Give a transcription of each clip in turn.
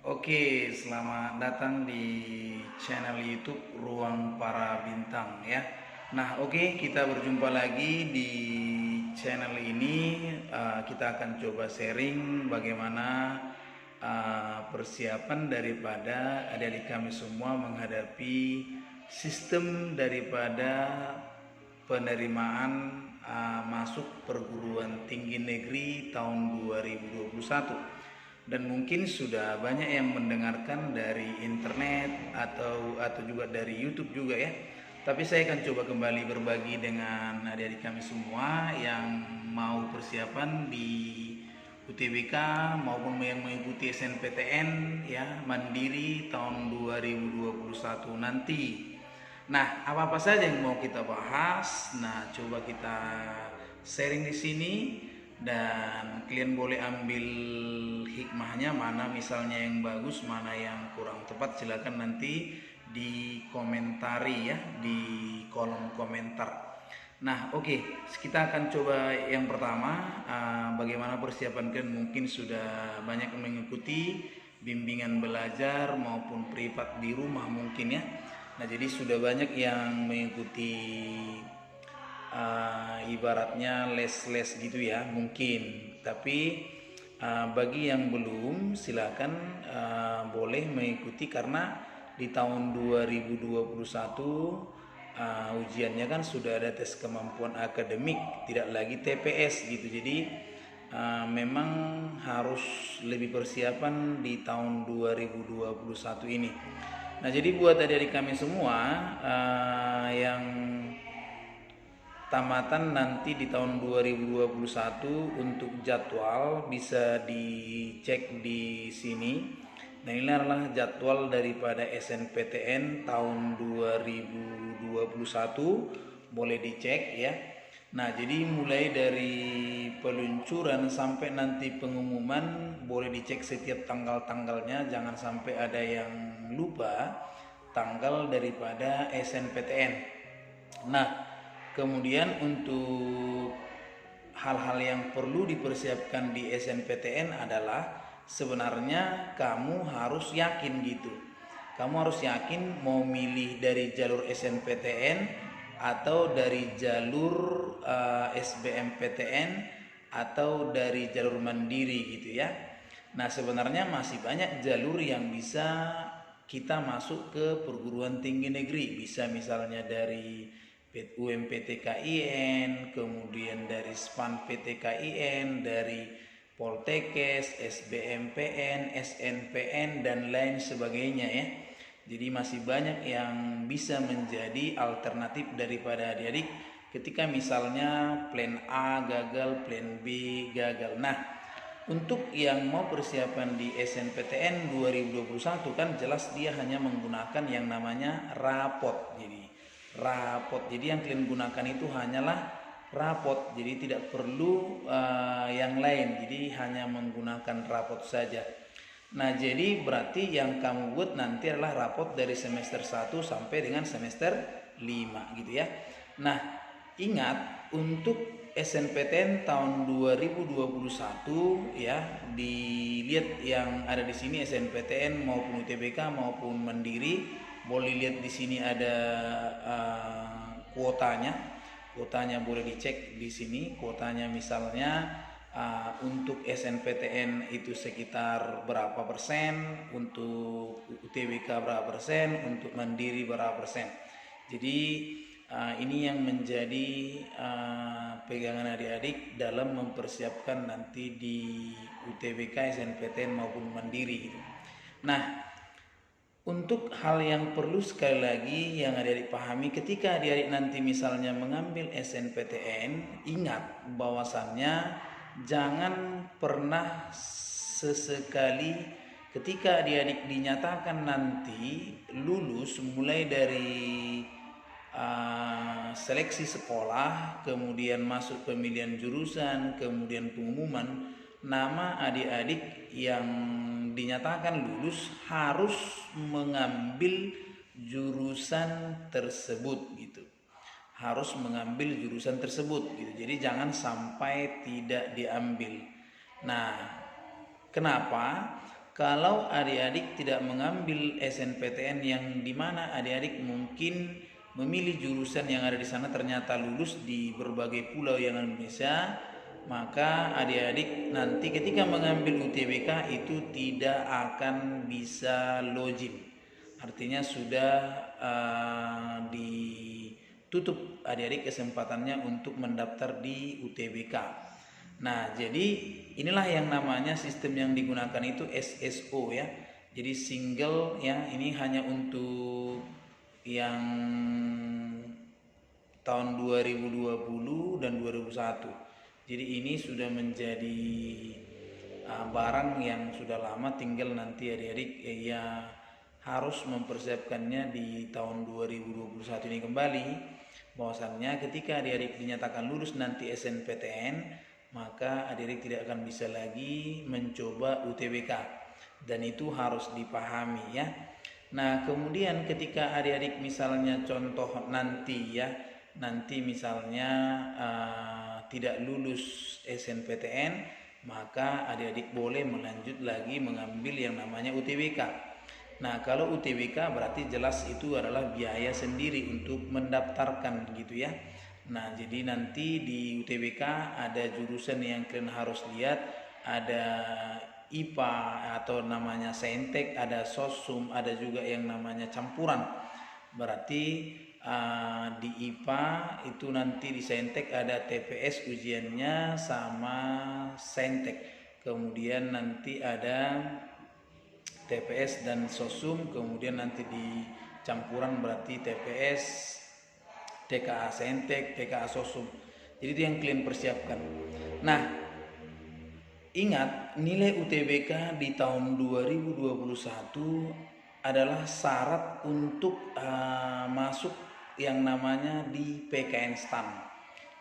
Oke, selamat datang di channel YouTube Ruang Para Bintang ya. Nah, oke, kita berjumpa lagi di channel ini. Kita akan coba sharing bagaimana persiapan daripada adik-adik kami semua menghadapi sistem daripada penerimaan masuk perguruan tinggi negeri tahun 2021. Dan mungkin sudah banyak yang mendengarkan dari internet atau juga dari YouTube juga ya. Tapi saya akan coba kembali berbagi dengan adik-adik kami semua yang mau persiapan di UTBK maupun yang mengikuti SNPTN ya Mandiri tahun 2021 nanti. Nah, apa-apa saja yang mau kita bahas? Nah, coba kita sharing di sini dan kalian boleh ambil hikmahnya, mana misalnya yang bagus, mana yang kurang tepat, silakan nanti dikomentari ya di kolom komentar. Nah, oke, kita akan coba yang pertama, bagaimana persiapan kalian. Mungkin sudah banyak mengikuti bimbingan belajar maupun privat di rumah mungkin ya. Nah, jadi sudah banyak yang mengikuti ibaratnya les-les gitu ya mungkin. Tapi bagi yang belum, silakan boleh mengikuti, karena di tahun 2021 ujiannya kan sudah ada tes kemampuan akademik, tidak lagi TPS gitu. Jadi memang harus lebih persiapan di tahun 2021 ini. Nah, jadi buat adik-adik kami semua yang tamatan nanti di tahun 2021, untuk jadwal bisa dicek di sini. Nah, ini adalah jadwal daripada SNPTN tahun 2021, boleh dicek ya. Nah, jadi mulai dari peluncuran sampai nanti pengumuman boleh dicek setiap tanggal-tanggalnya, jangan sampai ada yang lupa tanggal daripada SNPTN. Nah, kemudian untuk hal-hal yang perlu dipersiapkan di SNPTN adalah sebenarnya kamu harus yakin gitu. Kamu harus yakin mau milih dari jalur SNPTN atau dari jalur SBMPTN atau dari jalur mandiri gitu ya. Nah, sebenarnya masih banyak jalur yang bisa kita masuk ke perguruan tinggi negeri. Bisa misalnya dari UMPTKIN, kemudian dari SPAN PTKIN, dari Poltekkes, SBMPN, SNPN, dan lain sebagainya ya. Jadi masih banyak yang bisa menjadi alternatif daripada adik-adik ketika misalnya plan A gagal, plan B gagal. Nah, untuk yang mau persiapan di SNPTN 2021 kan jelas dia hanya menggunakan yang namanya rapot. Jadi yang kalian gunakan itu hanyalah rapot. Jadi tidak perlu yang lain. Jadi hanya menggunakan rapot saja. Nah, jadi berarti yang kamu buat nanti adalah rapot dari semester 1 sampai dengan semester 5 gitu ya. Nah, ingat untuk SNPTN tahun 2021 ya, dilihat yang ada di sini SNPTN maupun UTBK maupun Mandiri, boleh lihat di sini ada kuotanya. Kuotanya boleh dicek di sini. Kuotanya misalnya untuk SNPTN itu sekitar berapa persen, untuk UTBK berapa persen, untuk Mandiri berapa persen. Jadi ini yang menjadi pegangan adik-adik dalam mempersiapkan nanti di UTBK, SNPTN maupun Mandiri gitu. Nah, untuk hal yang perlu sekali lagi yang adik-adik pahami, ketika adik-adik nanti misalnya mengambil SNPTN, ingat bahwasannya jangan pernah sesekali ketika adik-adik dinyatakan nanti lulus, mulai dari seleksi sekolah, kemudian masuk pemilihan jurusan, kemudian pengumuman, nama adik-adik yang dinyatakan lulus harus mengambil jurusan tersebut gitu. Harus mengambil jurusan tersebut gitu. Jadi jangan sampai tidak diambil. Nah, kenapa? kalau adik-adik tidak mengambil SNPTN yang dimana adik-adik mungkin memilih jurusan yang ada di sana ternyata lulus di berbagai pulau yang ada di Indonesia, maka adik-adik nanti ketika mengambil UTBK itu tidak akan bisa login. Artinya sudah ditutup adik-adik kesempatannya untuk mendaftar di UTBK. Nah, jadi inilah yang namanya sistem yang digunakan itu SSO ya. Jadi single ya, ini hanya untuk yang tahun 2020 dan 2001. Jadi ini sudah menjadi barang yang sudah lama, tinggal nanti adik-adik ya harus mempersiapkannya di tahun 2021 ini kembali. Bahwasannya ketika adik-adik dinyatakan lulus nanti SNPTN, maka adik-adik tidak akan bisa lagi mencoba UTBK, dan itu harus dipahami ya. Nah, kemudian ketika adik-adik misalnya contoh nanti ya, nanti misalnya tidak lulus SNPTN, maka adik-adik boleh melanjut lagi mengambil yang namanya UTBK. Nah, kalau UTBK berarti jelas itu adalah biaya sendiri untuk mendaftarkan gitu ya. Nah, jadi nanti di UTBK ada jurusan yang kalian harus lihat, ada IPA atau namanya Saintek, ada Sosum, ada juga yang namanya campuran. Berarti di IPA itu nanti di Saintek ada TPS ujiannya sama Saintek. Kemudian nanti ada TPS dan Sosum, kemudian nanti di campuran berarti TPS, TKA Saintek, TKA Sosum. Jadi itu yang kalian persiapkan. Nah, ingat nilai UTBK di tahun 2021 adalah syarat untuk masuk yang namanya di PKN STAN.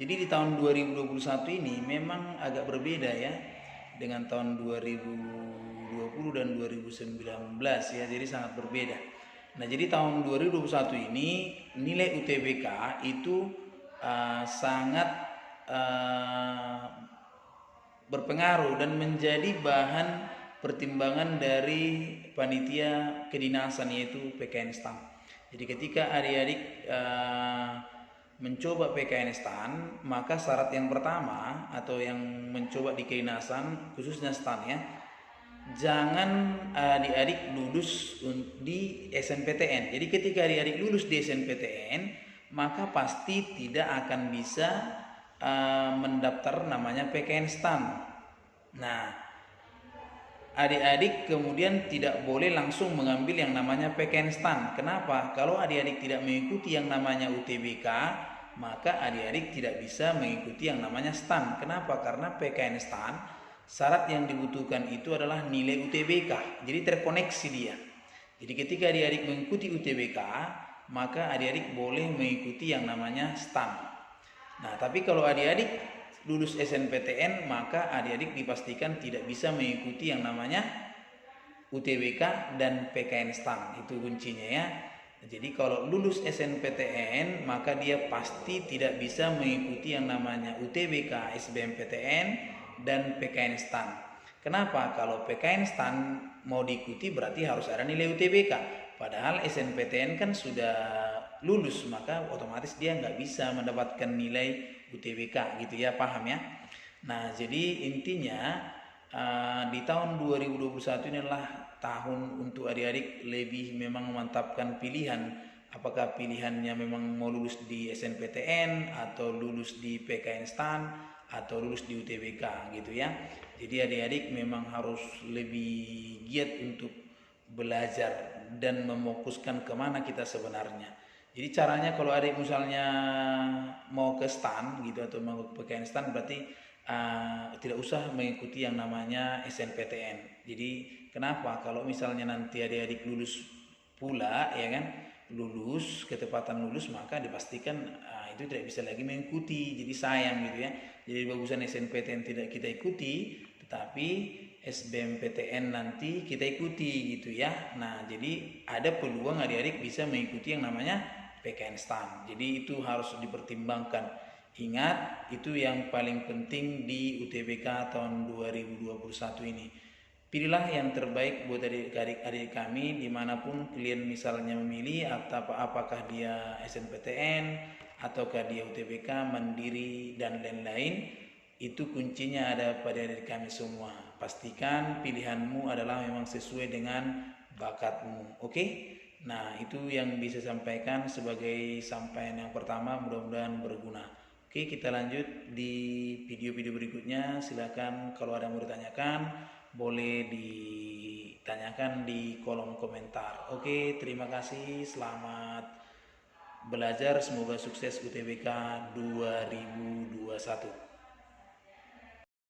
Jadi di tahun 2021 ini memang agak berbeda ya dengan tahun 2020 dan 2019 ya, jadi sangat berbeda. Nah, jadi tahun 2021 ini nilai UTBK itu sangat berpengaruh dan menjadi bahan pertimbangan dari panitia kedinasan yaitu PKN STAN. Jadi ketika adik-adik mencoba PKN STAN, maka syarat yang pertama atau yang mencoba di kedinasan khususnya STAN ya, jangan adik-adik lulus di SNPTN. Jadi ketika adik-adik lulus di SNPTN, maka pasti tidak akan bisa mendaftar namanya PKN STAN. Nah, adik-adik kemudian tidak boleh langsung mengambil yang namanya PKN STAN. Kenapa? Kalau adik-adik tidak mengikuti yang namanya UTBK, maka adik-adik tidak bisa mengikuti yang namanya STAN. Kenapa? Karena PKN STAN syarat yang dibutuhkan itu adalah nilai UTBK. Jadi terkoneksi dia. Jadi ketika adik-adik mengikuti UTBK, maka adik-adik boleh mengikuti yang namanya STAN. Nah, tapi kalau adik-adik lulus SNPTN, maka adik-adik dipastikan tidak bisa mengikuti yang namanya UTBK dan PKN STAN. Itu kuncinya ya. Jadi kalau lulus SNPTN, maka dia pasti tidak bisa mengikuti yang namanya UTBK, SBMPTN, dan PKN STAN. Kenapa? Kalau PKN STAN mau diikuti berarti harus ada nilai UTBK. Padahal SNPTN kan sudah lulus, maka otomatis dia nggak bisa mendapatkan nilai UTBK gitu ya, paham ya? Nah, jadi intinya di tahun 2021 ini adalah tahun untuk adik-adik lebih memang memantapkan pilihan. Apakah pilihannya memang mau lulus di SNPTN atau lulus di PKN STAN atau lulus di UTBK gitu ya. Jadi adik-adik memang harus lebih giat untuk belajar dan mefokuskan kemana kita sebenarnya. Jadi caranya kalau adik misalnya mau ke STAN gitu atau mau ke PKN STAN berarti tidak usah mengikuti yang namanya SNPTN. Jadi kenapa? Kalau misalnya nanti adik-adik lulus pula ya kan, lulus ketepatan lulus, maka dipastikan itu tidak bisa lagi mengikuti. Jadi sayang gitu ya. Jadi bagusan SNPTN tidak kita ikuti, tetapi SBMPTN nanti kita ikuti gitu ya. Nah, jadi ada peluang adik-adik bisa mengikuti yang namanya PKN STAN. Jadi itu harus dipertimbangkan. Ingat, itu yang paling penting di UTBK tahun 2021 ini. Pilihlah yang terbaik buat adik-adik kami dimanapun kalian misalnya memilih, atau apakah dia SNPTN ataukah dia UTBK, Mandiri dan lain-lain. Itu kuncinya ada pada diri kami semua. Pastikan pilihanmu adalah memang sesuai dengan bakatmu. Oke? Nah, itu yang bisa sampaikan sebagai sampaian yang pertama, mudah-mudahan berguna. Oke, kita lanjut di video-video berikutnya. Silakan kalau ada yang mau ditanyakan, boleh ditanyakan di kolom komentar. Oke, terima kasih. Selamat belajar. Semoga sukses UTBK 2021.